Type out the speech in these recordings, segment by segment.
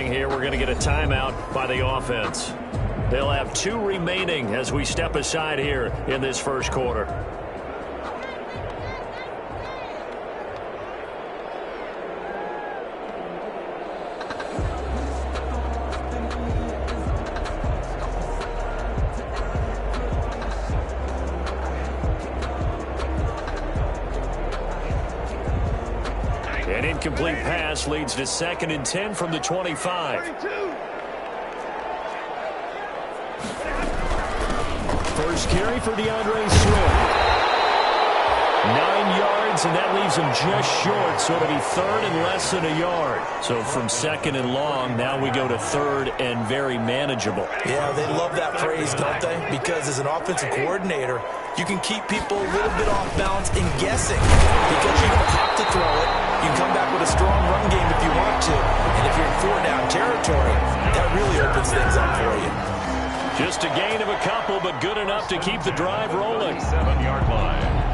warning here. We're going to get a timeout by the offense. They'll have 2 remaining as we step aside here in this first quarter. An incomplete pass leads to 2nd and 10 from the 25. First carry for DeAndre Swift. 9 yards, and that leaves him just short, so it'll be 3rd and less than a yard. So from 2nd and long, now we go to 3rd and very manageable. Yeah, they love that phrase, don't they? Because as an offensive coordinator, you can keep people a little bit off balance and guessing because you don't have to throw it. You can come back with a strong run game if you want to. And if you're in 4-down territory, that really opens things up for you. Just a gain of a couple, but good enough to keep the drive rolling. 7-yard line.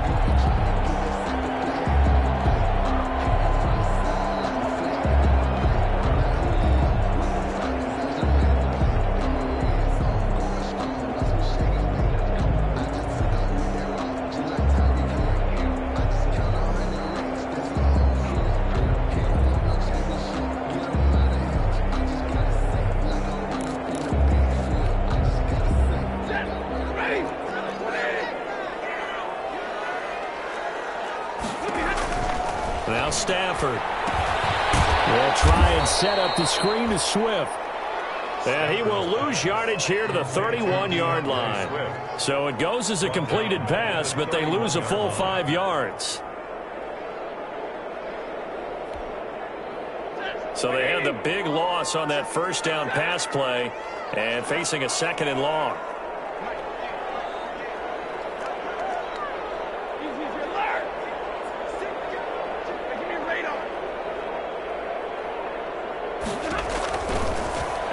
Now Stafford will try and set up the screen to Swift. And he will lose yardage here to the 31-yard line. So it goes as a completed pass, but they lose a full 5 yards. So they had the big loss on that first down pass play and facing a 2nd and long.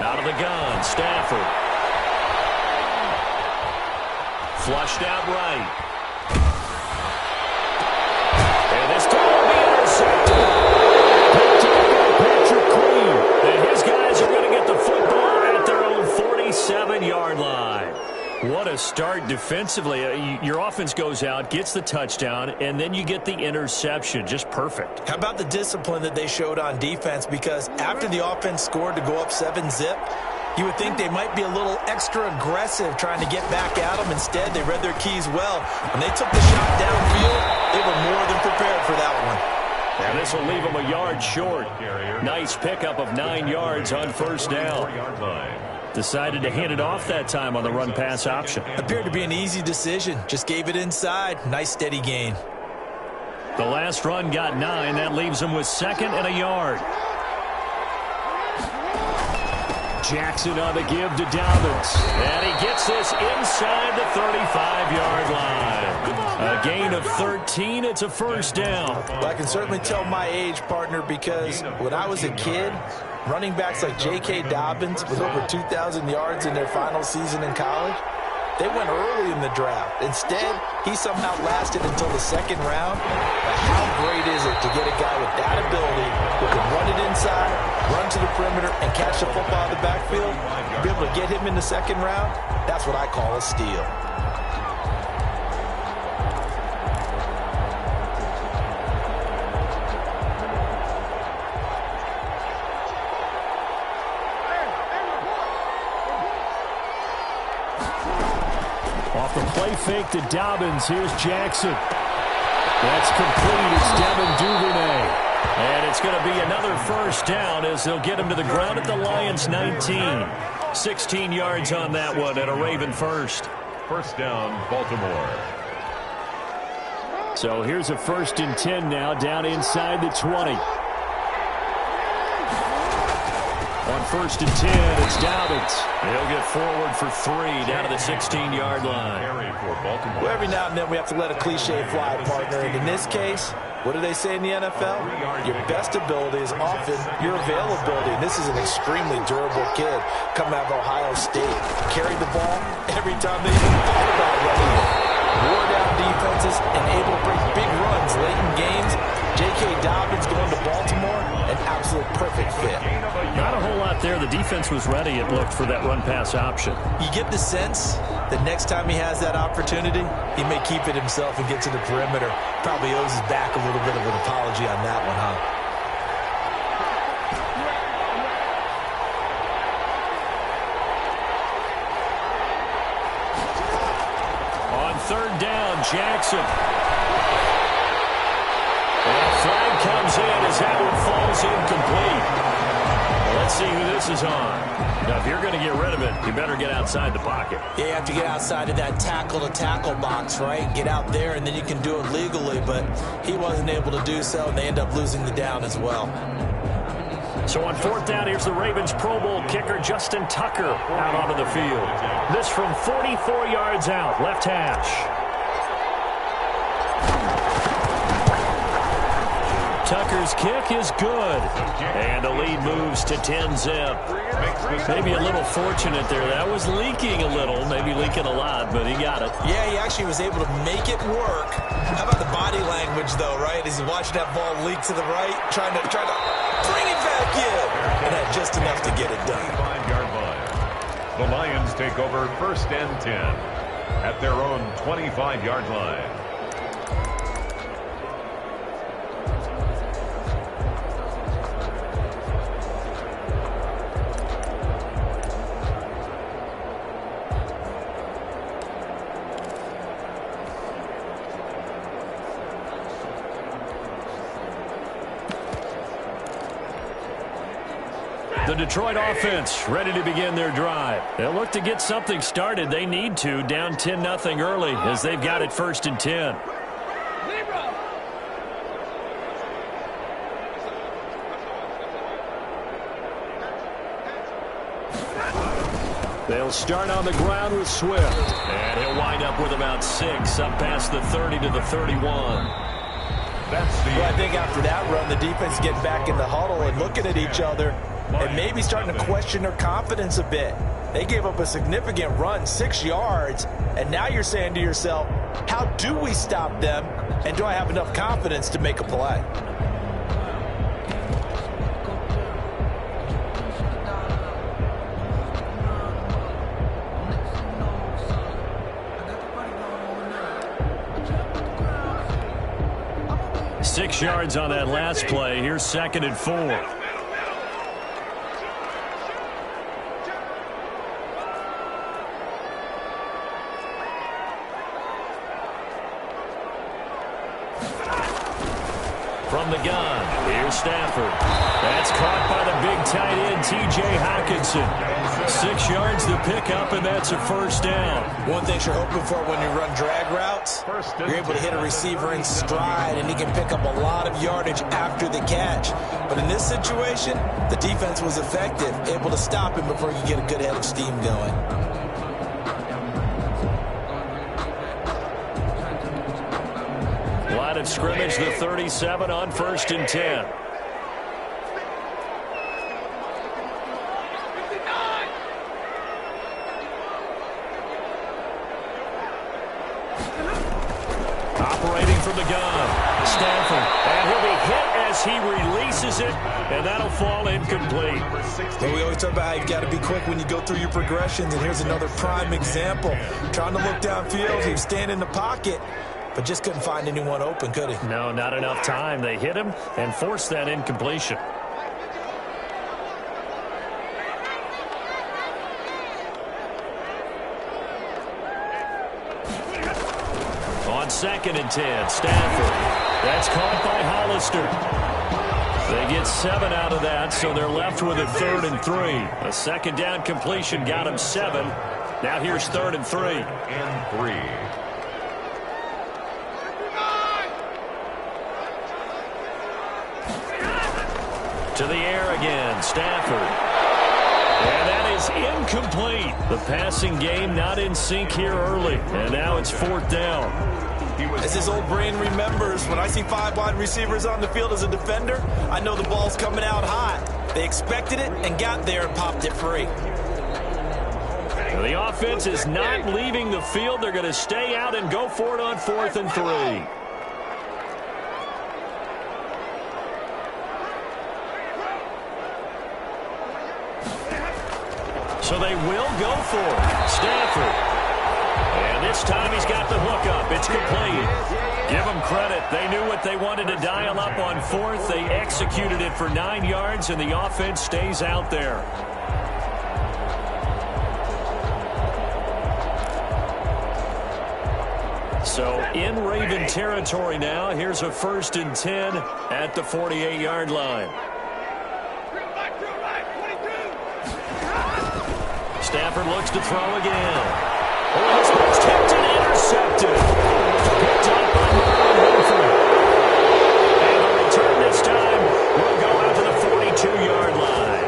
Out of the gun, Stafford. Flushed out right. And this time will be intercepted. Picked up by Patrick Queen. And his guys are going to get the football at their own 47-yard line. What a start defensively. Your offense goes out, gets the touchdown, and then you get the interception. Just perfect. How about the discipline that they showed on defense? Because after the offense scored to go up 7-zip, you would think they might be a little extra aggressive trying to get back at them. Instead, they read their keys well. When they took the shot downfield, they were more than prepared for that one. And this will leave them a yard short. Nice pickup of 9 yards on first down. Decided to hand it off that time on the run-pass option. Appeared to be an easy decision. Just gave it inside. Nice steady gain. The last run got 9. That leaves him with 2nd and a yard. Jackson on the give to Dobbins. And he gets this inside the 35-yard line. A gain of 13. It's a first down. Well, I can certainly tell my age, partner, because when I was a kid, running backs like J.K. Dobbins with over 2,000 yards in their final season in college, they went early in the draft. Instead, he somehow lasted until the 2nd round. But how great is it to get a guy with that ability who can run it inside, run to the perimeter, and catch the football in the backfield? Be able to get him in the 2nd round? That's what I call a steal. Off the play fake to Dobbins. Here's Jackson. That's complete. It's Devin Duvernay. And it's going to be another first down as they'll get him to the ground at the Lions' 19. 16 yards on that one and a Raven first. First down, Baltimore. So here's a 1st and 10 now down inside the 20. On 1st and 10, it's Dobbins. He'll get forward for 3 down to the 16-yard line. Well, every now and then we have to let a cliche fly, partner. And in this case, what do they say in the NFL? Your best ability is often your availability. And this is an extremely durable kid coming out of Ohio State. Carried the ball every time they even thought about running it. Wore down defenses and able to break big runs late in games. J.K. Dobbins going to Baltimore, an absolute perfect fit. Not a whole lot there. The defense was ready, it looked, for that run-pass option. You get the sense that next time he has that opportunity, he may keep it himself and get to the perimeter. Probably owes his back a little bit of an apology on that one, huh? On third down, Jackson. And a flag comes in as that one falls incomplete. Well, let's see who this is on. Now, if you're going to get rid of it, you better get outside the pocket. Yeah, you have to get outside of that tackle-to-tackle box, right? Get out there, and then you can do it legally, but he wasn't able to do so, and they end up losing the down as well. So on fourth down, here's the Ravens Pro Bowl kicker, Justin Tucker, out onto the field. This from 44 yards out, left hash. Tucker's kick is good. And the lead moves to 10-zip. Maybe a little fortunate there. That was leaking a little, maybe leaking a lot, but he got it. Yeah, he actually was able to make it work. How about the body language, though, right? As he's watching that ball leak to the right, trying to bring it back in. And had just enough to get it done. 5-yard line. The Lions take over 1st and 10 at their own 25-yard line. The Detroit offense ready to begin their drive. They'll look to get something started. They need to, down 10-0 early as they've got it 1st and 10. They'll start on the ground with Swift. And he'll wind up with about 6, up past the 30 to the 31. Well, I think after that run, the defense is getting back in the huddle and looking at each other and maybe starting to question their confidence a bit. They gave up a significant run, 6 yards, and now you're saying to yourself, how do we stop them, and do I have enough confidence to make a play? Six yards on that last play. Here's 2nd and 4. From the gun, here's Stafford. That's caught by the big tight end, T.J. Hockenson. 6 yards to pick up, and that's a 1st down. One thing you're hoping for when you run drag routes, you're able to hit a receiver in stride, and he can pick up a lot of yardage after the catch. But in this situation, the defense was effective, able to stop him before you get a good head of steam going. Line of scrimmage, the 37 on 1st and 10. Operating from the gun, Stafford, and he'll be hit as he releases it, and that'll fall incomplete. Well, we always talk about how you've got to be quick when you go through your progressions, and here's another prime example. Trying to look downfield, he was standing in the pocket, but just couldn't find anyone open, could he? No, not enough time. They hit him and forced that incompletion. On 2nd and 10, Stafford. That's caught by Hollister. They get 7 out of that, so they're left with a 3rd and 3. A 2nd down completion got him 7. Now here's 3rd and 3. And 3. To the air again, Stafford. And that is incomplete. The passing game not in sync here early. And now it's 4th down. As his old brain remembers, when I see 5 wide receivers on the field as a defender, I know the ball's coming out hot. They expected it and got there and popped it free. The offense is not leaving the field. They're going to stay out and go for it on 4th and 3. So they will go for it. Stafford. And this time he's got the hookup. It's complete. Give them credit. They knew what they wanted to dial up on fourth. They executed it for 9 yards, and the offense stays out there. So in Raven territory now. Here's a 1st and 10 at the 48-yard line. Stafford looks to throw again. Oh, this one's tipped and intercepted. Picked up by Marlon Humphrey. And the return this time will go out to the 42-yard line.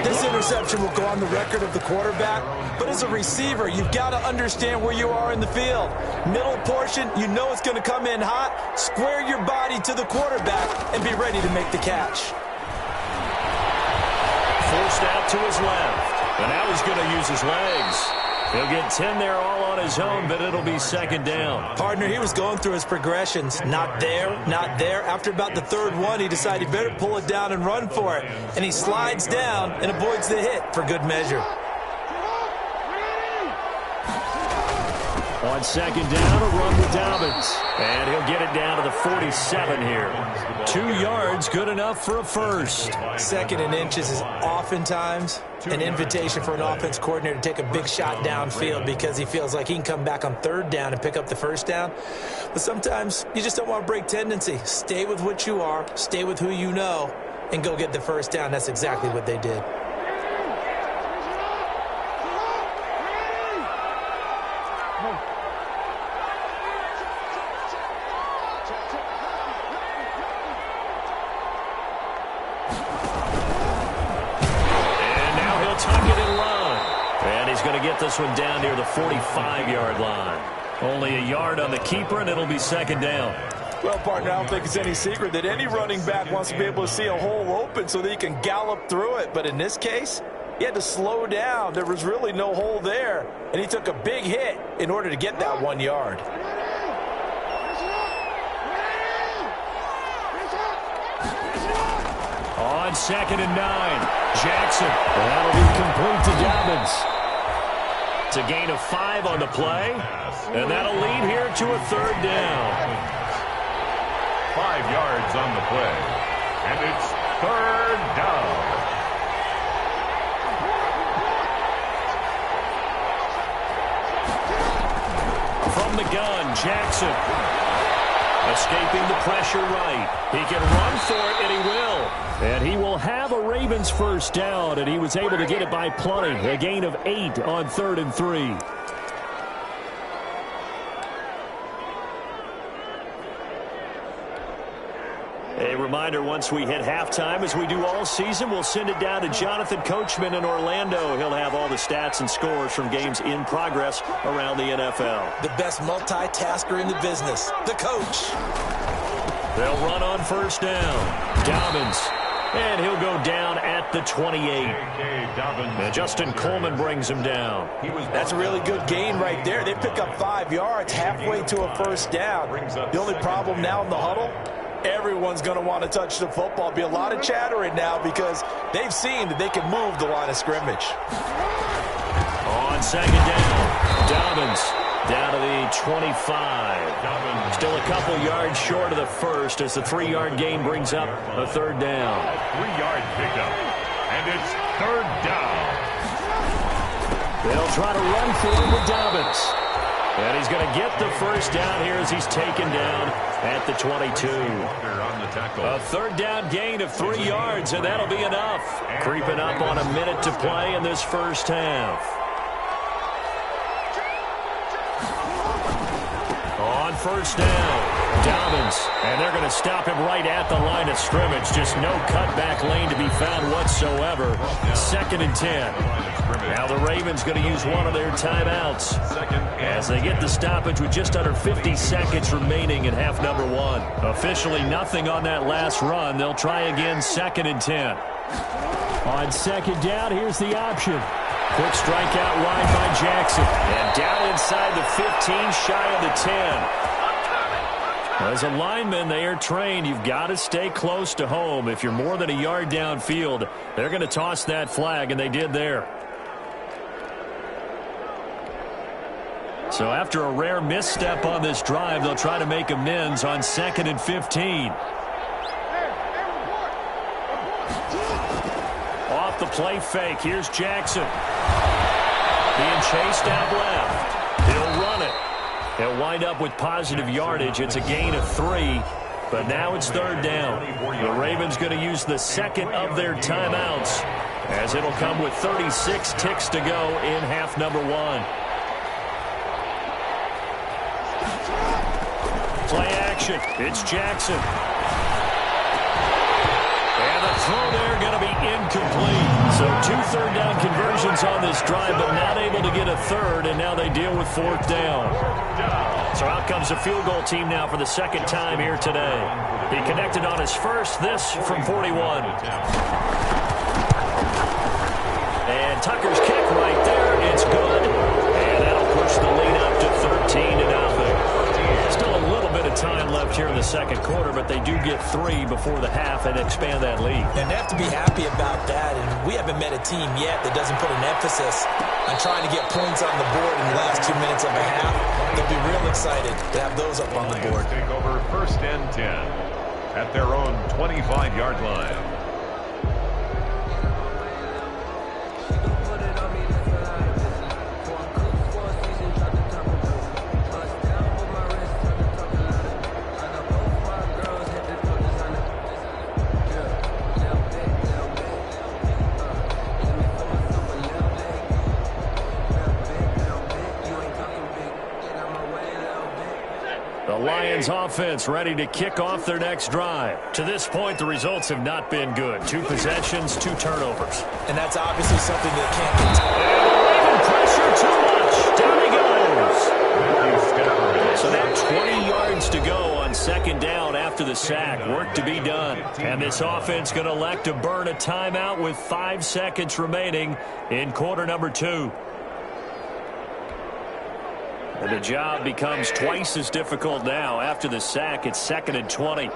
This interception will go on the record of the quarterback, but as a receiver, you've got to understand where you are in the field. Middle portion, you know it's going to come in hot. Square your body to the quarterback and be ready to make the catch. Forced out to his left. And now he's going to use his legs. He'll get 10 there all on his own, but it'll be 2nd down. Partner, he was going through his progressions. Not there, not there. After about the 3rd one, he decided he better pull it down and run for it. And he slides down and avoids the hit for good measure. On 2nd down, a run with Dobbins. And he'll get it down to the 47 here. 2 yards, good enough for a first. 2nd and inches is oftentimes an invitation for an offense coordinator to take a big shot downfield because he feels like he can come back on 3rd down and pick up the 1st down. But sometimes you just don't want to break tendency. Stay with what you are, stay with who you know, and go get the 1st down. That's exactly what they did. This one down near the 45-yard line. Only a yard on the keeper, and it'll be 2nd down. Well, partner, I don't think it's any secret that any running back wants to be able to see a hole open so that he can gallop through it. But in this case, he had to slow down. There was really no hole there, and he took a big hit in order to get that 1 yard. On 2nd and 9, Jackson. That'll be complete to Dobbins. It's a gain of 5 on the play, and that'll lead here to a 3rd down. 5 yards on the play, and it's 3rd down. From the gun, Jackson. Escaping the pressure right. He can run for it, and he will. And he will have a Ravens 1st down, and he was able to get it by plenty. A gain of 8 on 3rd and 3. A reminder, once we hit halftime, as we do all season, we'll send it down to Jonathan Coachman in Orlando. He'll have all the stats and scores from games in progress around the NFL. The best multitasker in the business, the coach. They'll run on 1st down. Dobbins. And he'll go down at the 28. And Justin Coleman brings him down. That's a really good gain right there. They pick up 5 yards halfway to a 1st down. The only problem now in the huddle, everyone's going to want to touch the football. Be a lot of chattering now because they've seen that they can move the line of scrimmage. On 2nd down, Dobbins down to the 25. Still a couple yards short of the first as the 3-yard gain brings up a 3rd down. 3-yard pickup, and it's 3rd down. They'll try to run for him with Dobbins. And he's going to get the 1st down here as he's taken down at the 22. A 3rd down gain of 3 yards, and that'll be enough. Creeping up on a minute to play in this 1st half. On 1st down, Dobbins. And they're going to stop him right at the line of scrimmage. Just no cutback lane to be found whatsoever. 2nd and 10. Now the Ravens going to use one of their timeouts as they get the stoppage with just under 50 seconds remaining in half number 1. Officially nothing on that last run. They'll try again 2nd and 10. On 2nd down, here's the option. Quick strike out wide by Jackson. And down inside the 15, shy of the 10. As a lineman, they are trained. You've got to stay close to home. If you're more than a yard downfield, they're going to toss that flag, and they did there. So after a rare misstep on this drive, they'll try to make amends on 2nd and 15. Off the play fake, here's Jackson. Being chased out left. He'll run it. He'll wind up with positive yardage. It's a gain of 3, but now it's 3rd down. The Ravens going to use the second of their timeouts, as it'll come with 36 ticks to go in half number 1. Play action. It's Jackson. And the throw there going to be incomplete. So 2 third-down conversions on this drive, but not able to get a third, and now they deal with 4th down. So out comes a field goal team now for the second time here today. He connected on his first, this from 41. And Tucker's kick right there. It's good. And that'll push the lead up to 13-0. Still a little bit of time left here in the second quarter, but they do get 3 before the half and expand that lead. And they have to be happy about that, and we haven't met a team yet that doesn't put an emphasis on trying to get points on the board in the last 2 minutes of a half. They'll be real excited to have those up on the board. Take over 1st and 10 at their own 25-yard line. Lions offense ready to kick off their next drive. To this point, the results have not been good. 2 possessions, 2 turnovers. And that's obviously something that can't continue. Pressure too much. Down he goes. So now 20 yards to go on 2nd down after the sack. Work to be done. And this offense going to elect to burn a timeout with 5 seconds remaining in quarter number 2. And the job becomes twice as difficult now. After the sack, it's 2nd and 20.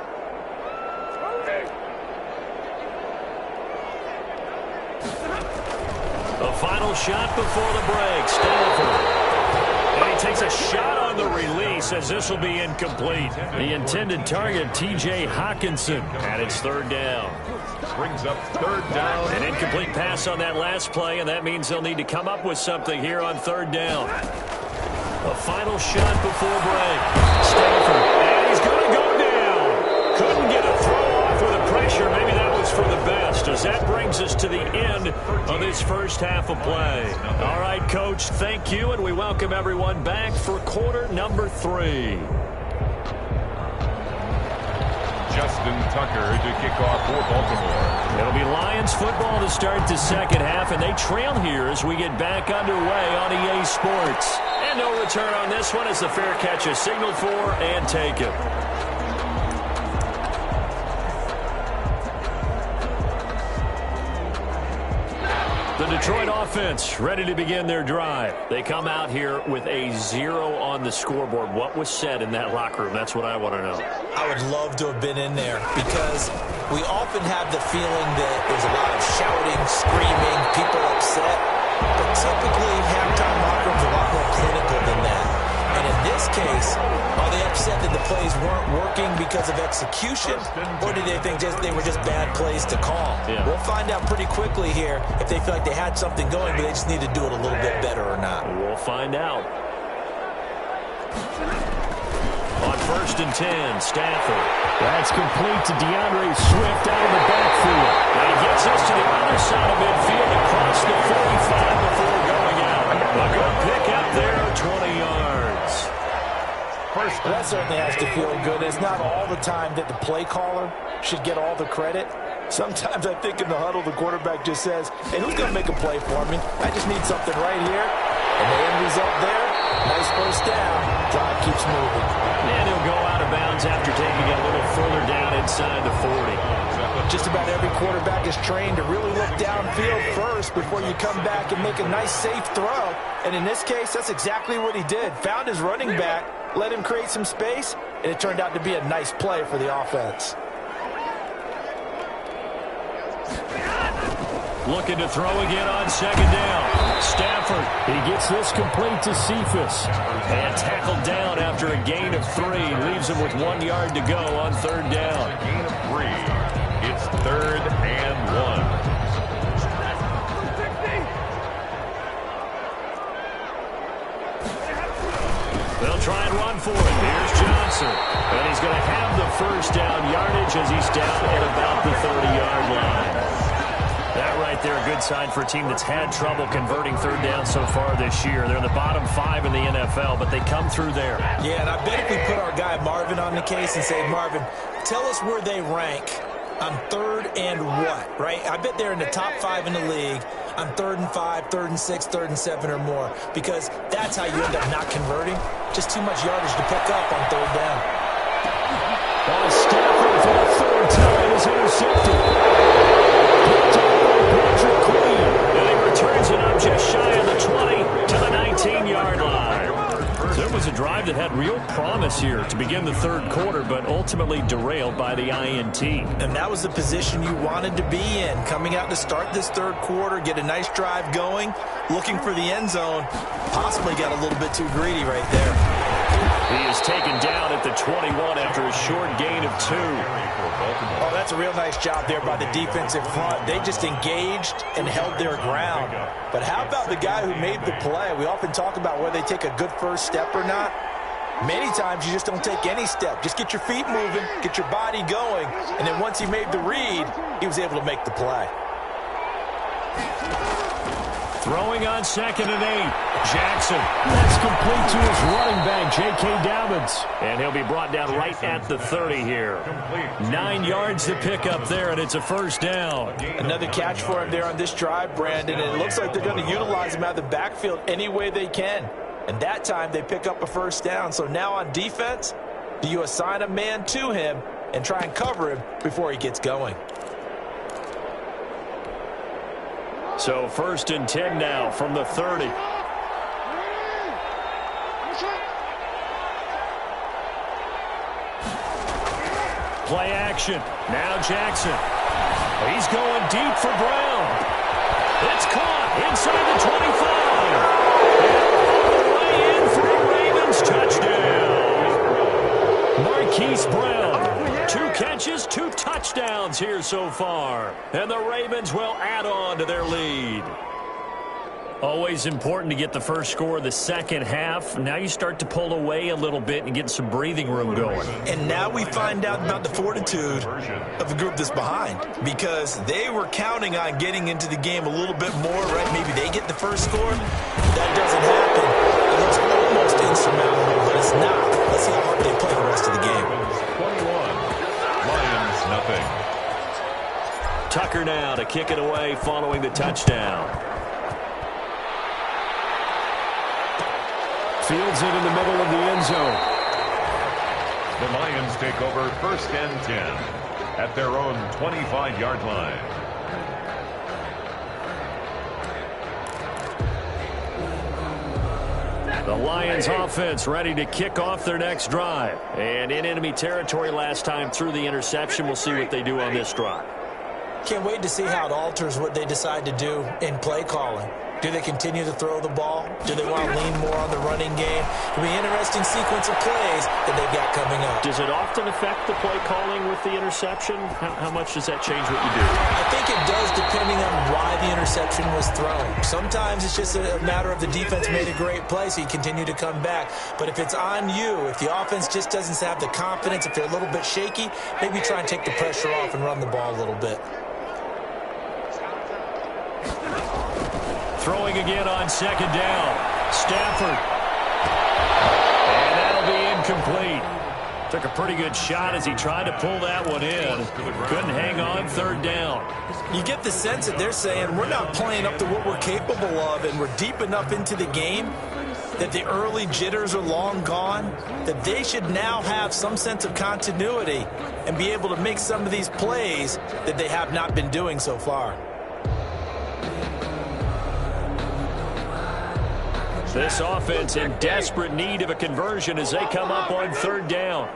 The final shot before the break. Stanford. And he takes a shot on the release, as this will be incomplete. The intended target, T.J. Hawkinson, and it's 3rd down. Brings up 3rd down. An incomplete pass on that last play, and that means they'll need to come up with something here on 3rd down. A final shot before break. Stanford. And he's going to go down. Couldn't get a throw off with the pressure. Maybe that was for the best, as that brings us to the end of this first half of play. All right, Coach, thank you, and we welcome everyone back for quarter number 3. Justin Tucker to kick off for Baltimore. It'll be Lions football to start the second half, and they trail here as we get back underway on EA Sports. And no return on this one as the fair catch is signaled for and taken. The Detroit offense ready to begin their drive. They come out here with a 0 on the scoreboard. What was said in that locker room? That's what I want to know. I would love to have been in there, because we often have the feeling that there's a lot of shouting, screaming, people upset. But typically, halftime locker rooms are a lot more clinical than that. And in this case, are they upset that the plays weren't working because of execution, or do they think they were just bad plays to call? Yeah. We'll find out pretty quickly here if they feel like they had something going, but they just need to do it a little bit better or not. We'll find out. On 1st and 10, Stanford. That's complete to DeAndre Swift out of the backfield. And he gets us to the other side of midfield across the 45 before going out. A good pick up there, 20 yards. That certainly has to feel good. It's not all the time that the play caller should get all the credit. Sometimes I think in the huddle, the quarterback just says, hey, who's going to make a play for me? I just need something right here. And the end result there, nice first down. Drive keeps moving. And he'll go out of bounds after taking it a little further down inside the 40. Just about every quarterback is trained to really look downfield first before you come back and make a nice, safe throw. And in this case, that's exactly what he did. Found his running back, let him create some space, and it turned out to be a nice play for the offense. Looking to throw again on second down. Stafford, he gets this complete to Cephas. And tackled down after a gain of 3. Leaves him with 1 yard to go on third down. Gain of 3. It's 3rd and 1. They'll try and run for it. Here's Johnson. And he's going to have the first down yardage as he's down at about the 30-yard line. That right there, a good sign for a team that's had trouble converting third down so far this year. They're in the bottom 5 in the NFL, but they come through there. Yeah, and I bet if we put our guy Marvin on the case and say, Marvin, tell us where they rank on 3rd and what, right? I bet they're in the top 5 in the league on 3rd and 5, 3rd and 6, 3rd and 7 or more, because that's how you end up not converting. Just too much yardage to pick up on 3rd down. Stafford for the 3rd time is intercepted. Patrick Queen, and he returns it up just shy of the 20 to the 19-yard line. There was a drive that had real promise here to begin the 3rd quarter, but ultimately derailed by the INT. And that was the position you wanted to be in, coming out to start this 3rd quarter, get a nice drive going, looking for the end zone. Possibly got a little bit too greedy right there. He is taken down at the 21 after a short gain of 2. Oh, that's a real nice job there by the defensive front. They just engaged and held their ground. But how about the guy who made the play? We often talk about whether they take a good first step or not. Many times you just don't take any step. Just get your feet moving, get your body going, and then once he made the read, he was able to make the play. Throwing on 2nd and 8. Jackson. That's complete to his running back, J.K. Dobbins. And he'll be brought down right at the 30 here. 9 yards to pick up there, and it's a first down. Another catch for him there on this drive, Brandon. And it looks like they're going to utilize him out of the backfield any way they can. And that time they pick up a first down. So now on defense, do you assign a man to him and try and cover him before he gets going? So 1st and 10 now from the 30. Play action. Now Jackson. He's going deep for Brown. It's caught inside the 25. And all the way in for a Ravens touchdown. Marquise Brown. 2 catches, 2 touchdowns here so far. And the Ravens will add on to their lead. Always important to get the first score of the second half. Now you start to pull away a little bit and get some breathing room going. And now we find out about the fortitude of the group that's behind, because they were counting on getting into the game a little bit more, right? Maybe they get the first score. That doesn't happen. It looks almost insurmountable, but it's not. Let's see how hard they play the rest of the game. 21. Lions, nothing. Tucker now to kick it away following the touchdown. Fields it in the middle of the end zone. The Lions take over 1st and 10 at their own 25-yard line. The Lions offense ready to kick off their next drive. And in enemy territory last time through the interception. We'll see what they do on this drive. Can't wait to see how it alters what they decide to do in play calling. Do they continue to throw the ball? Do they want to lean more on the running game? It'll be an interesting sequence of plays that they've got coming up. Does it often affect the play calling with the interception? How much does that change what you do? I think it does, depending on why the interception was thrown. Sometimes it's just a matter of the defense made a great play, so you continue to come back. But if it's on you, if the offense just doesn't have the confidence, if they're a little bit shaky, maybe try and take the pressure off and run the ball a little bit. Throwing again on 2nd down. Stafford. And that'll be incomplete. Took a pretty good shot as he tried to pull that one in. Couldn't hang on 3rd down. You get the sense that they're saying we're not playing up to what we're capable of, and we're deep enough into the game that the early jitters are long gone, that they should now have some sense of continuity and be able to make some of these plays that they have not been doing so far. This offense in desperate need of a conversion as they come up on 3rd down.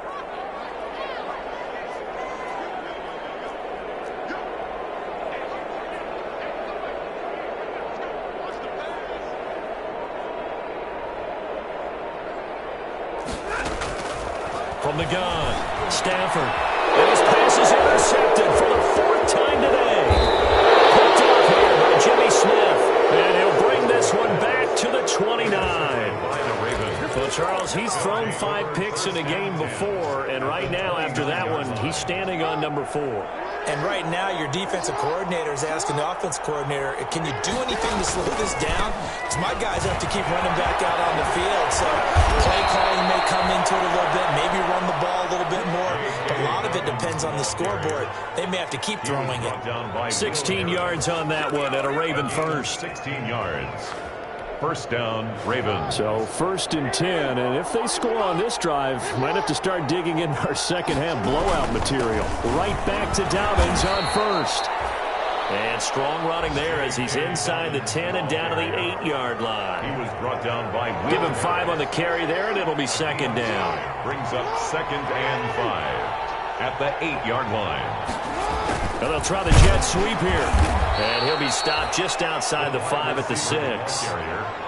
from the gun. Stafford. And his pass is intercepted for the 4th time today. Picked off here by Jimmy Smith. And he'll bring this one back to the 29. Well, Charles, he's thrown 5 picks in a game before, and right now, after that one, he's standing on number 4. And right now, your defensive coordinator is asking the offense coordinator, can you do anything to slow this down? Because my guys have to keep running back out on the field. So play calling may come into it a little bit, maybe run the ball a little bit more. But a lot of it depends on the scoreboard. They may have to keep throwing it. 16 yards on that one at a Raven first. 16 yards. First down, Ravens. So 1st and 10, and if they score on this drive, might have to start digging in our second half blowout material. Right back to Dobbins on 1st. And strong running there as he's inside the 10 and down to the 8-yard line. He was brought down by Will. Give him 5 on the carry there, and it'll be 2nd down. Brings up 2nd and 5 at the 8-yard line. And they'll try the jet sweep here. And he'll be stopped just outside the 5 at the 6.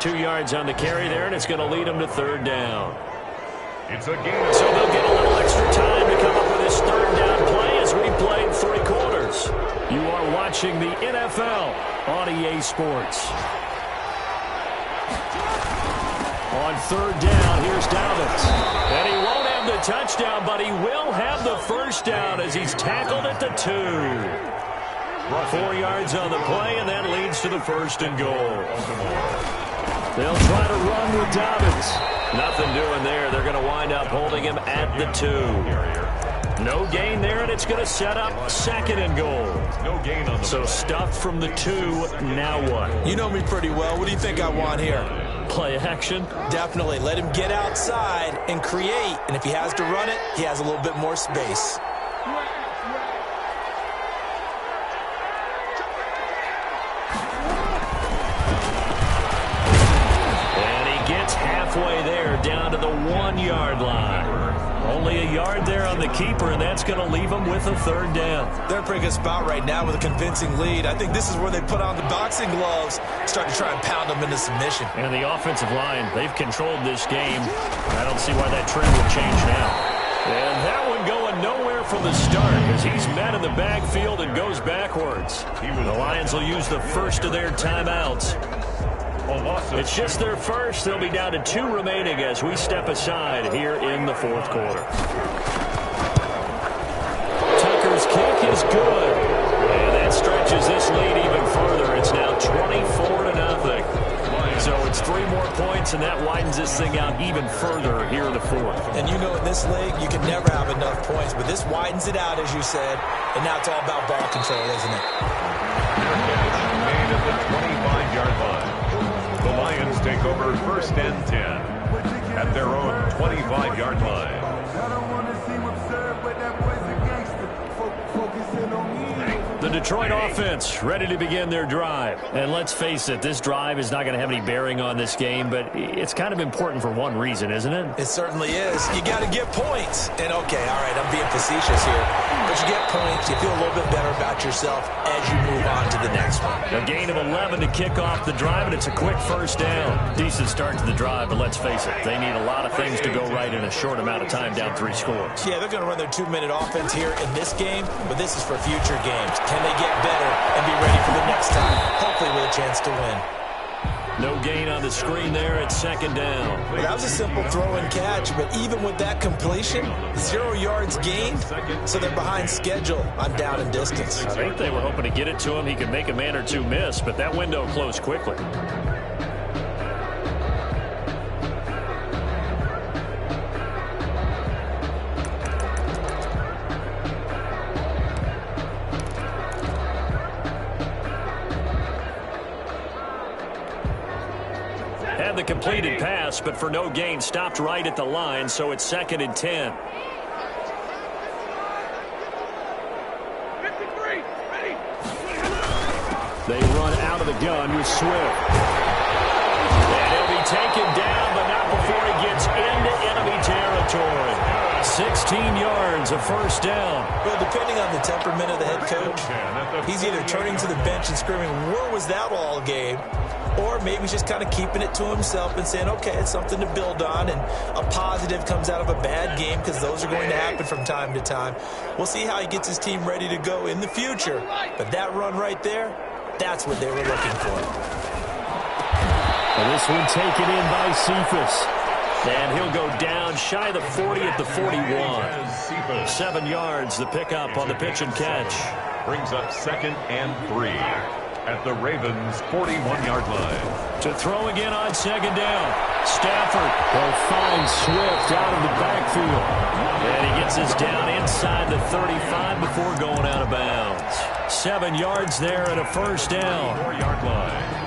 2 yards on the carry there, and it's going to lead him to 3rd down. It's a game. So they'll get a little extra time to come up with this 3rd down play as we played 3 quarters. You are watching the NFL on EA Sports. On 3rd down, here's Dobbins. And he won't have the touchdown, but he will have the 1st down as he's tackled at the 2. 4 yards on the play, and that leads to the 1st and goal. They'll try to run with Dobbins. Nothing doing there. They're going to wind up holding him at the 2. No gain there, and it's going to set up 2nd and goal. No gain on the So stuffed from the 2. Now what? You know me pretty well. What do you think I want here? Play action? Definitely. Let him get outside and create. And if he has to run it, he has a little bit more space. Halfway there, down to the 1-yard line. Only a yard there on the keeper, and that's going to leave them with a 3rd down. They're in a pretty good spot right now with a convincing lead. I think this is where they put on the boxing gloves, start to try and pound them into submission. And the offensive line, they've controlled this game. I don't see why that trend would change now. And that one going nowhere from the start as he's met in the backfield and goes backwards. The Lions will use the first of their timeouts. It's just their first. They'll be down to 2 remaining as we step aside here in the 4th quarter. Tucker's kick is good. And that stretches this lead even further. It's now 24-0. So it's 3 more points, and that widens this thing out even further here in the 4th. And you know in this league, you can never have enough points, but this widens it out, as you said, and now it's all about ball control, isn't it? Made at the 25-yard line. The Lions take over 1st and 10 at their own 25-yard line. The Detroit offense ready to begin their drive. And let's face it, this drive is not going to have any bearing on this game, but it's kind of important for one reason, isn't it? It certainly is. You got to get points. And, okay, all right, I'm being facetious here. But you get points, you feel a little bit better about yourself as you move on to the next one. A gain of 11 to kick off the drive, and it's a quick 1st down. Decent start to the drive, but let's face it, they need a lot of things to go right in a short amount of time down 3 scores. Yeah, they're going to run their 2-minute offense here in this game, but this is for future games. Can they get better and be ready for the next time? Hopefully with a chance to win. No gain on the screen there at 2nd down. Well, that was a simple throw and catch, but even with that completion, 0 yards gained, so they're behind schedule on down and distance. I think they were hoping to get it to him. He could make a man or 2 miss, but that window closed quickly. The completed pass, but for no gain, stopped right at the line, so it's 2nd and 10. They run out of the gun with Swift. And he'll be taken down, but not before he gets into enemy territory. 16 yards, a 1st down. Well, depending on the temperament of the head coach, he's either turning to the bench and screaming, "Where was that all game?" or maybe he's just kind of keeping it to himself and saying, okay, it's something to build on, and a positive comes out of a bad game, because those are going to happen from time to time. We'll see how he gets his team ready to go in the future. But that run right there, that's what they were looking for. And this one taken in by Cephas. And he'll go down shy of the 40 at the 41. 7 yards, the pickup on the pitch and catch. Brings up 2nd and 3 at the Ravens' 41-yard line. To throw again on 2nd down. Stafford will find Swift out of the backfield. And he gets us down inside the 35 before going out of bounds. 7 yards there and a first down. 4-yard line.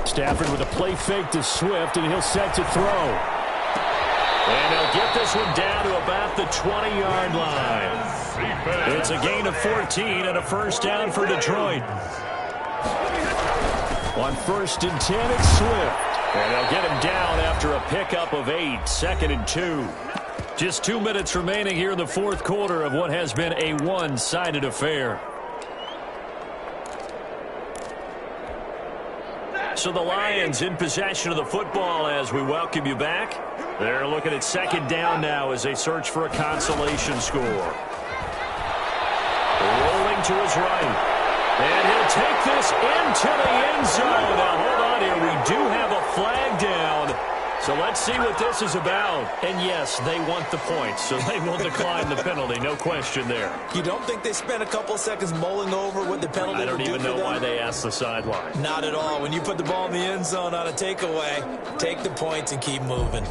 Stafford with a play fake to Swift, and he'll set to throw. And they'll get this one down to about the 20-yard line. It's a gain of 14 and a first down for Detroit. On 1st and 10, it's Swift. And they'll get him down after a pickup of 8, 2nd and 2. Just 2 minutes remaining here in the 4th quarter of what has been a one-sided affair. So the Lions in possession of the football as we welcome you back. They're looking at 2nd down now as they search for a consolation score. Rolling to his right. And he'll take this into the end zone. Now hold on here. We do have a flag down. So let's see what this is about. And yes, they want the points, so they will decline the penalty. No question there. You don't think they spent a couple seconds mulling over what the penalty I don't would do even for know them? why they asked the sideline. Not at all. When you put the ball in the end zone on a takeaway, take the points and keep moving.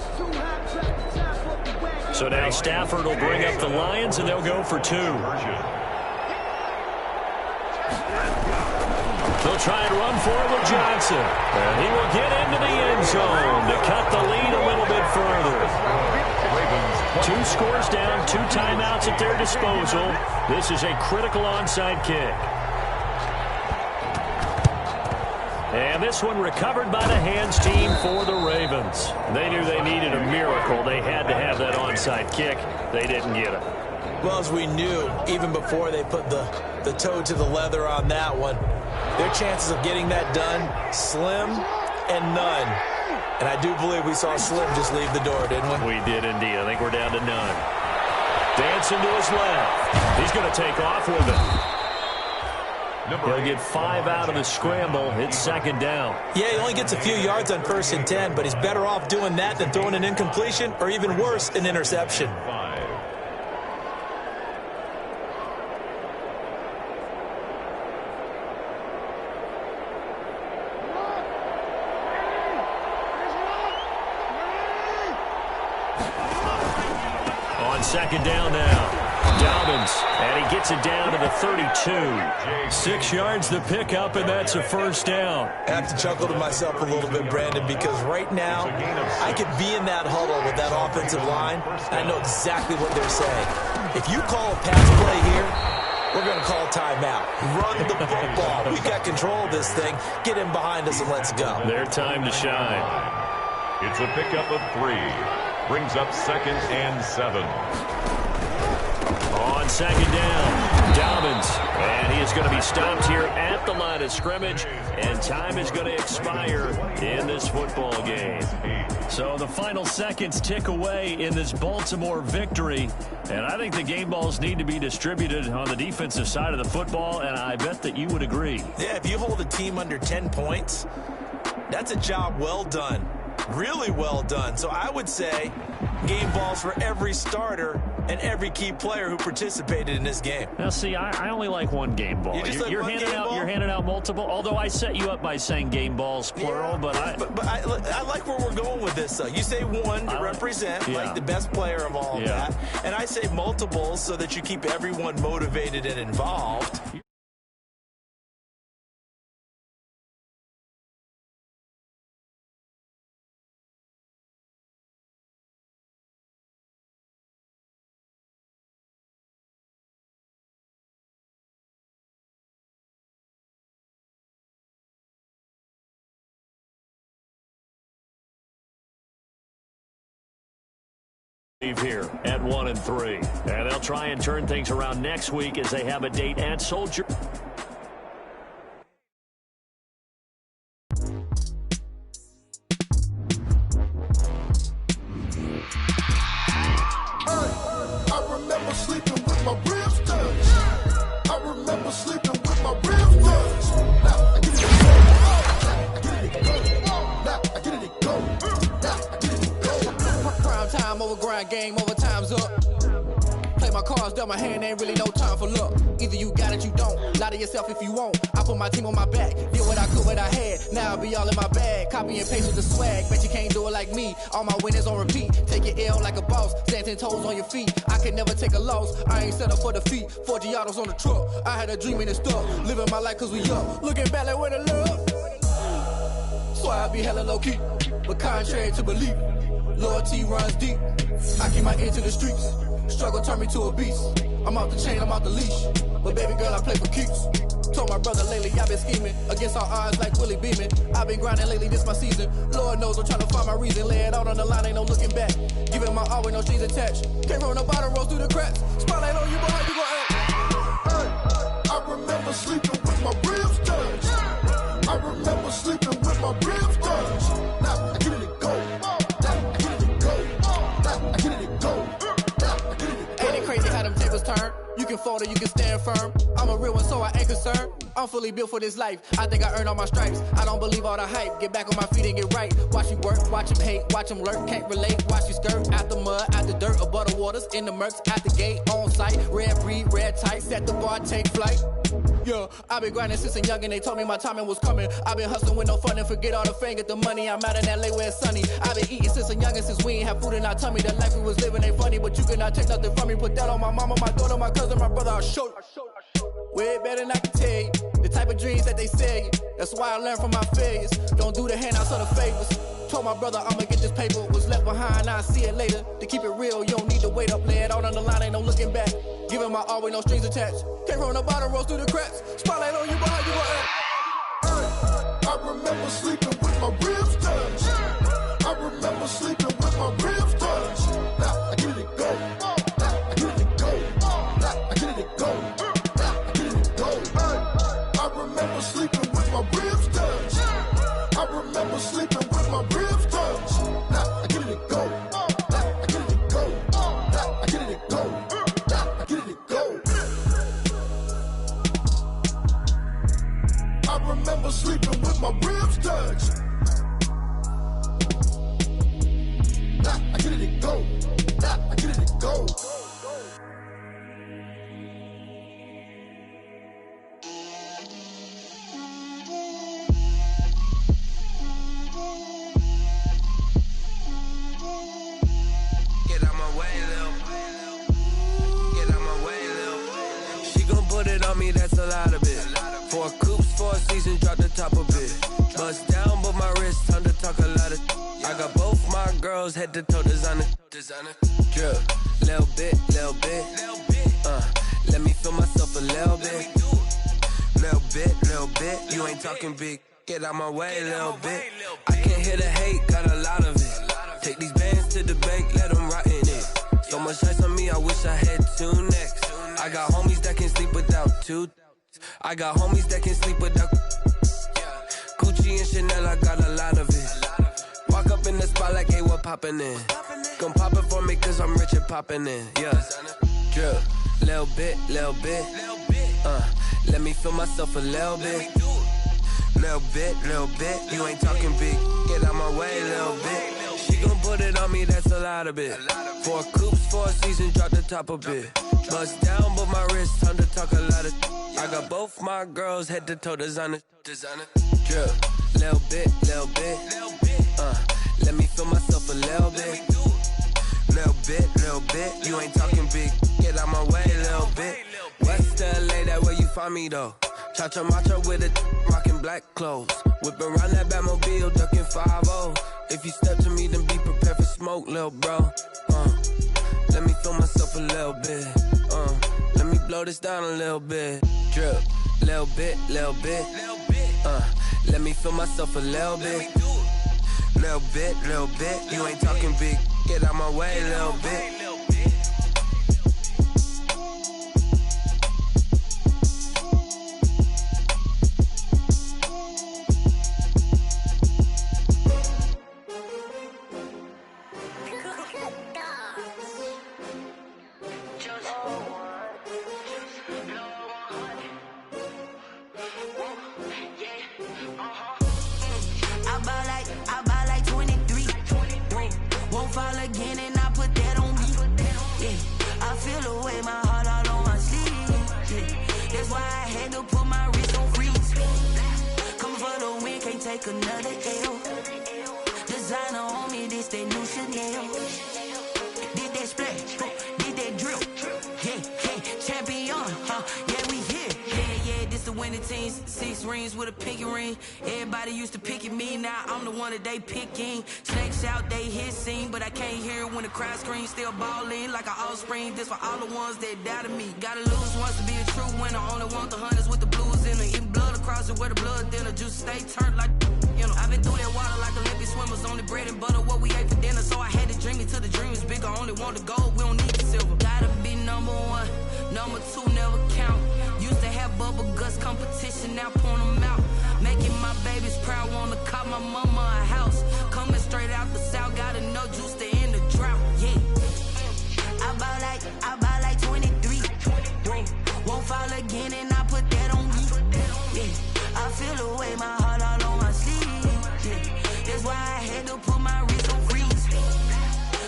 So now Stafford will bring up the Lions, and they'll go for 2. They'll try and run for it with Johnson. And he will get into the end zone to cut the lead a little bit further. 2 scores down, 2 timeouts at their disposal. This is a critical onside kick. And this one recovered by the hands team for the Ravens. They knew they needed a miracle. They had to have that onside kick. They didn't get it. Well, as we knew, even before they put the toe to the leather on that one, their chances of getting that done, slim and none. And I do believe we saw Slim just leave the door, didn't we? We did indeed. I think we're down to none. Dancing to his left. He's going to take off with it. He'll get 5 out of the scramble. It's 2nd down. Yeah, he only gets a few yards on 1st and 10, but he's better off doing that than throwing an incompletion, or even worse, an interception. On 2nd down now. Dobbins, and he gets it down to the 32. 6 yards the pickup, and that's a first down. I have to chuckle to myself a little bit, Brandon, because right now I could be in that huddle with that offensive line, and I know exactly what they're saying. If you call a pass play here, we're going to call timeout. Run the football. We got control of this thing. Get in behind us and let's go. Their time to shine. It's a pickup of 3. Brings up 2nd and 7. On 2nd down, Dobbins, and he is going to be stopped here at the line of scrimmage, and time is going to expire in this football game. So the final seconds tick away in this Baltimore victory, and I think the game balls need to be distributed on the defensive side of the football, and I bet that you would agree. Yeah, if you hold a team under 10 points, that's a job well done. Really well done. So I would say game balls for every starter and every key player who participated in this game. Now, see, I only like one game ball. You're handing out multiple, although I set you up by saying game balls, plural. Yeah, but I like where we're going with this, though. You say one to represent, like the best player of all of that. And I say multiples so that you keep everyone motivated and involved. Here at 1-3. And they'll try and turn things around next week as they have a date at Soldier. I remember sleeping with my ribs touched. I remember sleeping with my ribs touched. Now I get it go. Now I get it go. Now I get it go. Prime time over grind, game over, time's up. Play my cards, dealt my hand, ain't really no time for luck. Either you got it, you don't. Lie to yourself if you won't. I put my team on my back, did what I could, what I had. Now I be all in my bag, copy and paste with the swag. Bet you can't do it like me. All my winners on repeat. Take your L like a boss, stand 10 toes on your feet. I can never take a loss. I ain't set up for defeat. 4 Giottos on the truck. I had a dream and it stuck. Living my life cause we up. Looking back like where the love. So I be hella low key, but contrary to belief, loyalty runs deep. I keep my ear to the streets. Struggle turned me to a beast. I'm out the chain, I'm out the leash. But baby girl, I play for keeps. Told my brother lately, I've been scheming against all odds like Willie Beeman. I've been grinding lately, this my season. Lord knows I'm trying to find my reason. Lay it out on the line, ain't no looking back. Giving my all with no strings attached. Can't roll no bottom, roll through the cracks. Spotlight on you, but how you gon' act? I remember sleeping with my ribs touched. I remember sleeping with my ribs touched. Now I get it go. Now I get it go. Now I get it go. Ain't it crazy how them tables turn? You can fold or you can stand firm. I'm a real one, so I ain't concerned. I'm fully built for this life. I think I earned all my stripes. I don't believe all the hype. Get back on my feet and get right. Watch you work, watch him hate, watch him lurk. Can't relate, watch you skirt. Out the mud, out the dirt, above the waters, in the murks, out the gate, on site. Red breed, red tight, set the bar, take flight. Yeah, I been grinding since a young and they told me my timing was coming. I been hustling with no fun and forget all the fame, get the money. I'm out in LA where it's sunny. I been eating since a young and since we ain't have food in our tummy. The life we was living ain't funny, but you cannot take nothing from me. Put that on my mama, my daughter, my cousin, my brother, I'll show you. Way better than I can tell you. The type of dreams that they sell you. That's why I learned from my failures. Don't do the handouts or the favors. Told my brother I'ma get this paper. Was left behind, I'll see it later. To keep it real, you don't need to wait up. Lay it out on the line, ain't no looking back. Giving my all with no strings attached. Can't roll no bottom, roll through the cracks. Spotlight on you, but how you gon' act? I remember sleeping with my ribs touched. I remember sleeping with my ribs touched. Now I get it go. Now I get it go. Now I get it go. Now I get it go. I remember sleeping with my ribs touched. I remember sleeping with my ribs touched. Now I get it go. Now I get it go. Now I get it go. Now I get it go. I remember sleeping with my ribs touched. Now I get it go. Now I get it go. Get out my way, Lil. Get out my way, Lil. She gon' put it on me, that's a lot of it. 4 coops, 4 seasons, drop the top of it. Bust down, but my wrist, time to talk a lot of. I got both my girls, head to toe designer. Drip, little bit, little bit. Let me feel myself a little bit. Little bit. You ain't talking big. Get out my way, little bit. I can't hear the hate, got a lot of it. Take these bands to the bank, let them rot in it. So much ice on me, I wish I had 2 necks. I got homies that can sleep without 2. I got homies that can sleep without Gucci and Chanel, I got a lot of it. Walk up in the spot like, hey, what poppin' in? Gon' pop it for me cause I'm rich and poppin' in. Yeah, drip, little bit. Let me feel myself a little bit. Little bit. You ain't talking big. Get out my way, little bit. She gon' put it on me, that's a lot of it. 4 coops, 4 seasons, drop the top of it. Bust down, but my wrist, time to talk a lot of. I got both my girls, head to toe designer. Drip, little bit. Let me feel myself a little bit. Little bit. You ain't talking big. Get out my way, little bit. West LA, that where you find me though. Cha-cha matcha with it, rockin' black clothes. Whippin' around that Batmobile, duckin' 5-0. If you step to me, then be prepared for smoke, lil' bro. Let me feel myself a little bit. Let me blow this down a little bit. Drip, little bit. Let me feel myself a little bit. Little bit. You ain't talking big. Get out my way a little bit. I buy like 23. Won't fall again and I put that on me. Yeah, I feel the way, my heart all on my sleeve. Yeah, that's why I had to put my wrist on freeze. Come for the win, can't take another L. Designer on me, this that new Chanel. Did that splash, did that drill. Yeah, champion, yeah, we here. Yeah, this the winning team. 6 rings with a pinky ring. Everybody used to pick at me, now I'm the one that they picking. Snakes out, they hit scene, but I can't hear it when the crowd screams. Still ballin' like an offspring. This for all the ones that doubted me. Gotta lose once to be a true winner. Only want the hunters with the blues in them. Eating blood across it where the blood dinner. Juice stay turned like, you know. I've been through that water like Olympic swimmers. Only bread and butter, what we ate for dinner. So I had to dream it till the dream is bigger. Only want the gold, we don't need the silver. Gotta be number 1, number 2 never count. Used to have bubble guts competition, now point them out. Making my babies proud, wanna call my mama a house. Coming straight out the south, got enough juice to end the drought. Yeah, I buy like 23. Won't fall again and I put that on me. Yeah, I feel the way, my heart all on my sleeve. Yeah, that's why I had to put my wrist on freeze.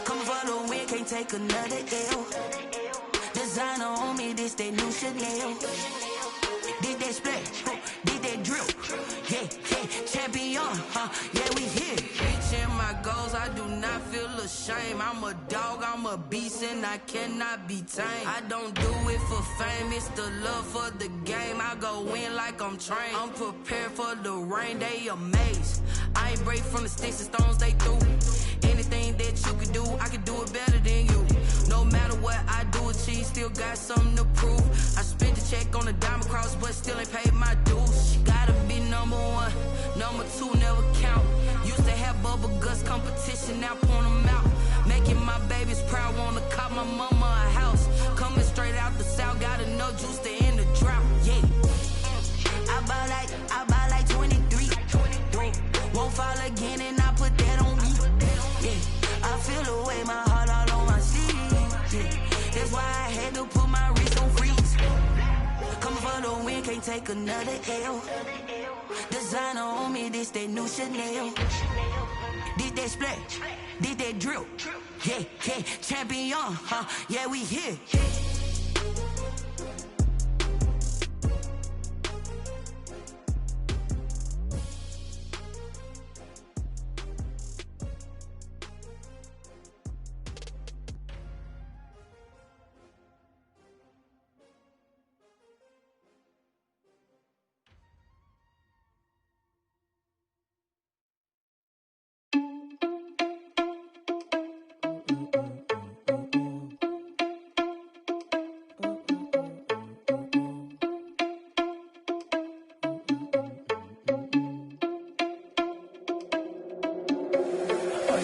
Coming for the win, can't take another L. Designer on me, this that new Chanel. Did that splash, did that drill. Yeah, champion, yeah, we here. Reaching my goals, I do not feel ashamed. I'm a dog, I'm a beast, and I cannot be tamed. I don't do it for fame, it's the love for the game. I go in like I'm trained. I'm prepared for the rain, they amazed. I ain't break from the sticks and stones they threw. Anything that you could do, I could do it better than you. No matter what I do, achieve, still got something to prove. I spent the check on the diamond cross, but still ain't paid my dues. Gotta be number 1, number 2 never count. Used to have bubble guts competition, now point them out. Making my babies proud, wanna call my mama a house. Coming straight out the south, got enough juice to end the drought. Yeah, I buy like 23. Won't fall again and I put that on me. Yeah, I feel the way, my heart all on my sleeve. Yeah, that's why I had to put my wrist on freeze. Coming for the win, can't take another L. Designer on me, this that new Chanel. Did that splash, did that drill. Yeah, champion, yeah, we here.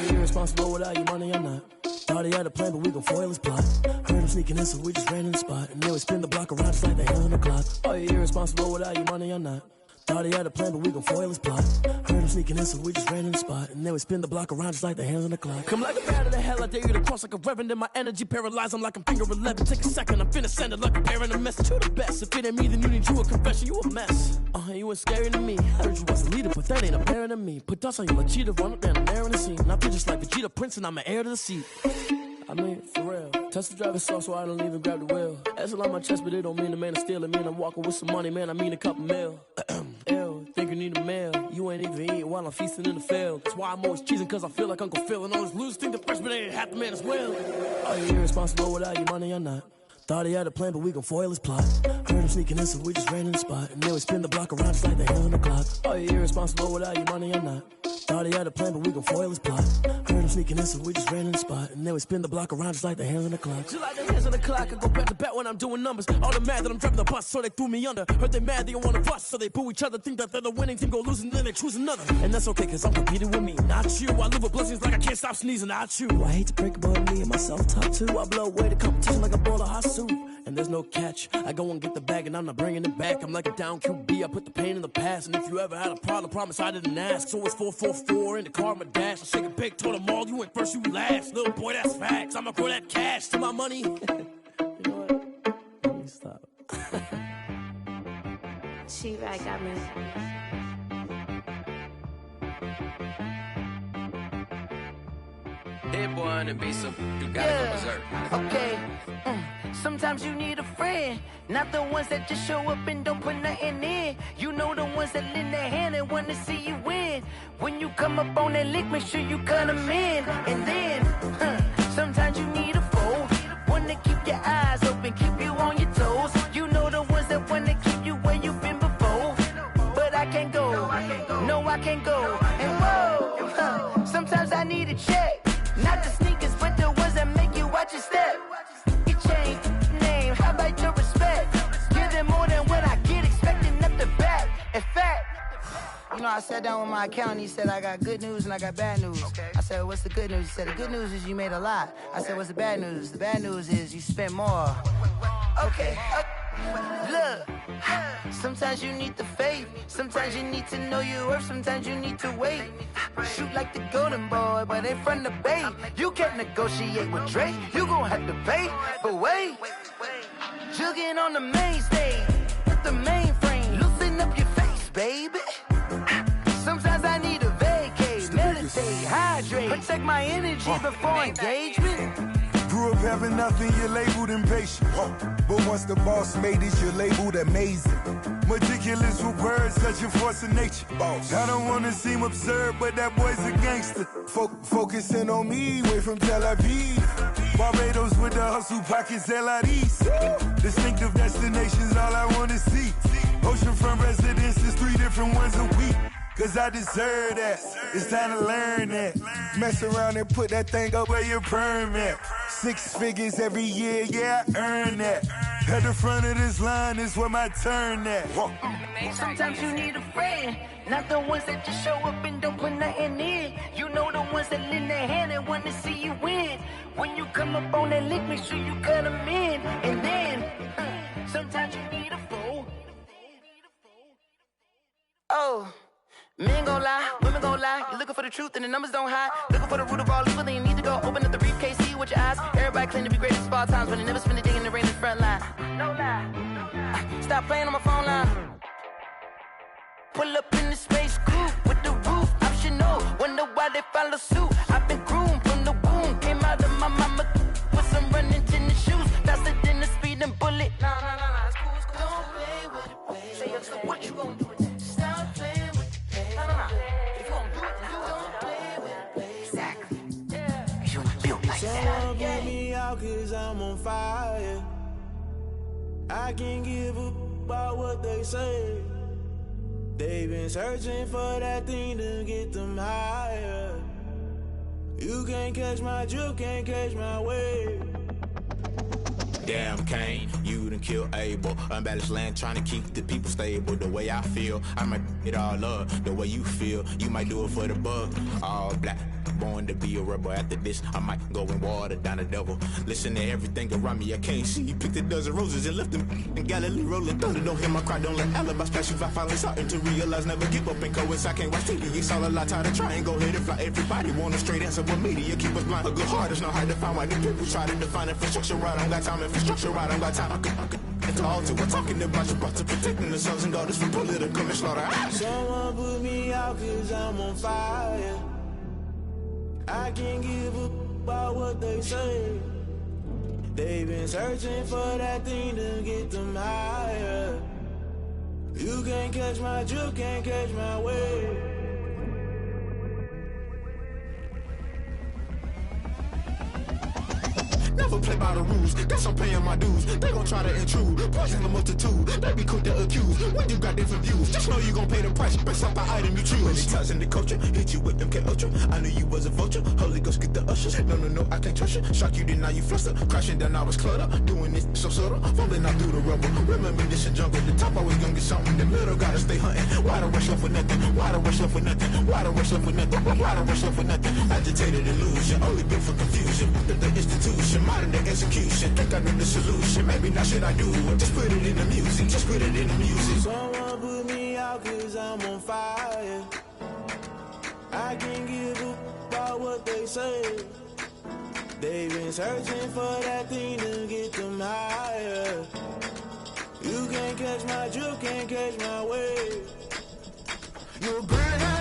Irresponsible without your money or not. Thought he had a plan, but we gon' foil his plot. Heard him sneaking in, so we just ran in the spot. And then we spin the block around just like the hands on the clock. Are you irresponsible without your money or not? Thought he had a plan, but we gon' foil his plot. Heard him sneaking in, so we just ran in the spot. And then we spin the block around just like the hands on the clock. Come like a bat of the hell, I dare you to cross like a reverend. And my energy paralyzed, I'm like I'm finger 11. Take a second, I'm finna send it like a parent a message. You the best, if it ain't me, then you need you a confession. You a mess, you ain't scary to me. Heard you was a leader, but that ain't apparent to me. Put dust on you like cheetah, run up, man, I'm there in the scene. And I feel just like Vegeta Prince, and I'm an heir to the seat. I mean, for real. Touch the driver's sauce so I don't even grab the wheel. That's on my chest, but it don't mean the man is stealing. Mean I'm walking with some money, man, I mean a couple mil. Ew, think you need a meal. You ain't even eating while I'm feasting in the field. That's why I'm always cheesing, cause I feel like Uncle Phil. And all those losers think the freshman ain't half the man as well. Are you irresponsible without your money or not? Thought he had a plan, but we gon' foil his plot. Heard him sneaking in, so we just ran in the spot. And then we spin the block around just like the hands on the clock. Are you irresponsible without your money or not? Thought he had a plan, but we gon' foil his plot. Heard him sneaking in, so we just ran in the spot. And then we spin the block around just like the hands on the clock. Just like the hands on the clock, I go back to back when I'm doing numbers. All the mad that I'm driving the bus, so they threw me under. Heard they mad, they don't wanna bust, so they boo each other. Think that they're the winning team, go losing, then they choose another. And that's okay, cause I'm competing with me, not you. I live with blessings like I can't stop sneezing, not you. I hate to break about me and my self-talk too. I blow away the competition like a bowl of hot soup. And there's no catch. I go and get the bag and I'm not bringing it back. I'm like a down QB, I put the pain in the past. And if you ever had a problem, promise I didn't ask. So it's 4-4-4 in the car, my dash. I shake a big, told them all, you went first, you last. Little boy, that's facts. I'ma grow that cash to my money. You know what? Let me stop. She right, got me. Hit boy on the beat, so you gotta go berserk. Okay. Sometimes you need a friend, not the ones that just show up and don't put nothing in. You know the ones that lend their hand and wanna see you win. When you come up on that lick, make sure you cut them in. And then, sometimes you need a foe, one to keep your eyes open, keep you on your toes. You know the ones that wanna keep you where you've been before. But I can't go, no I can't go. And whoa, sometimes I need a check, not the sneakers, but the ones that make you watch your step. Change name, how about your respect? Give them more than what I get, expecting up the back. In fact, you know, I sat down with my accountant, he said, I got good news and I got bad news. Okay. I said, what's the good news? He said, the good news is you made a lot. I said, what's the bad news? The bad news is you spent more. Okay. Look, sometimes you need the faith, sometimes you need to know your worth, sometimes you need to wait. Shoot like the golden boy, but ain't from the bay. You can't negotiate with Drake, you gon' have to pay. But wait, jugging on the main stage with the mainframe, loosen up your face, baby. Sometimes I need a vacate, meditate, hydrate, protect my energy before engagement. Grew up having nothing, you're labeled impatient. But once the boss made it, you're labeled amazing. Meticulous with words, such a force of nature. I don't wanna seem absurd, but that boy's a gangster. Focusing on me, way from Tel Aviv. Barbados with the hustle pockets, LIDs. Distinctive destinations, all I wanna see. Oceanfront residences, 3 different ones a week. Cause I deserve that, it's time to learn that. Mess around and put that thing up where your perm at. 6 figures every year, yeah, I earn that. At the front of this line is where my turn at. Sometimes you need a friend, not the ones that just show up and don't put nothing in. You know the ones that lend their hand and want to see you win. When you come up on that lick, make sure you cut them in. And then, sometimes you need a foe. Oh. Men gon' lie, women gon' lie. You're looking for the truth and the numbers don't hide. Looking for the root of all evil, then you need to go open up the briefcase, see with your eyes. Everybody claim to be great at all times, but they never spend a day in the rain in the front line. No lie. Stop playing on my phone line. Pull up in the space coupe with the roof optional. Wonder why they follow suit. I've been groomed from the womb. Came out of my mama with some running tennis shoes. Faster than the speeding bullet. No, it's cool, it's cool. Don't play with it, baby. Say up, so what you gon' do with it? Stop playing with it. If you gon' do it, then don't play with it, baby. Exactly. Yeah. You built like that. Someone get me out cause I'm on fire. I can't give up about what they say. They've been searching for that thing to get them higher. You can't catch my drift, can't catch my wave. Damn Kane, you done killed Abel. Unbalanced land trying to keep the people stable. The way I feel, I might it all up. The way you feel, you might do it for the bug. All black, born to be a rebel. After this, I might go and water down the devil. Listen to everything around me, I can't see. Picked a dozen roses and left them in Galilee rolling thunder. Don't hear my cry, don't let alibis flash. If I finally starting to realize, never give up and coast. I can't watch TV, it's all a lot. Time to try and go ahead and fly. Everybody want a straight answer, but media keep us blind. A good heart is not hard to find. Why the people try to define infrastructure right? I don't got time, infrastructure right, I don't got time. I could it's all to we're talking about you, about to protecting the sons and daughters from political and slaughter. Someone put me out cause I'm on fire. I can't give up about what they say. They've been searching for that thing to get them higher. You can't catch my drift, can't catch my wave. Never play by the rules. Guess I'm paying my dues. They gon' try to intrude. Poison the multitude. They be quick to accuse. When you got different views, just know you gon' pay the price based off the item you choose. Many times in the culture, hit you with MK Ultra. I knew you was a vulture. Holy Ghost get the ushers. No, I can't trust you. Shock you, then now you fluster. Crashing down, I was cluttered. Doing this so subtle. Fumbling out through the rubble. Remember this a jungle. The top always gonna get something. The middle gotta stay hunting. Why the rush left for nothing? Why the rush left for nothing? Why the rush left for nothing? Why the rush left for nothing? Agitated illusion. Only built for confusion. The institution. Modern day execution. Think I know the solution. Maybe not should I do it? Just put it in the music. Just put it in the music. Someone put me out cause I'm on fire. I can't give a about what they say. They've been searching for that thing to get them higher. You can't catch my drift, can't catch my wave. You're burning.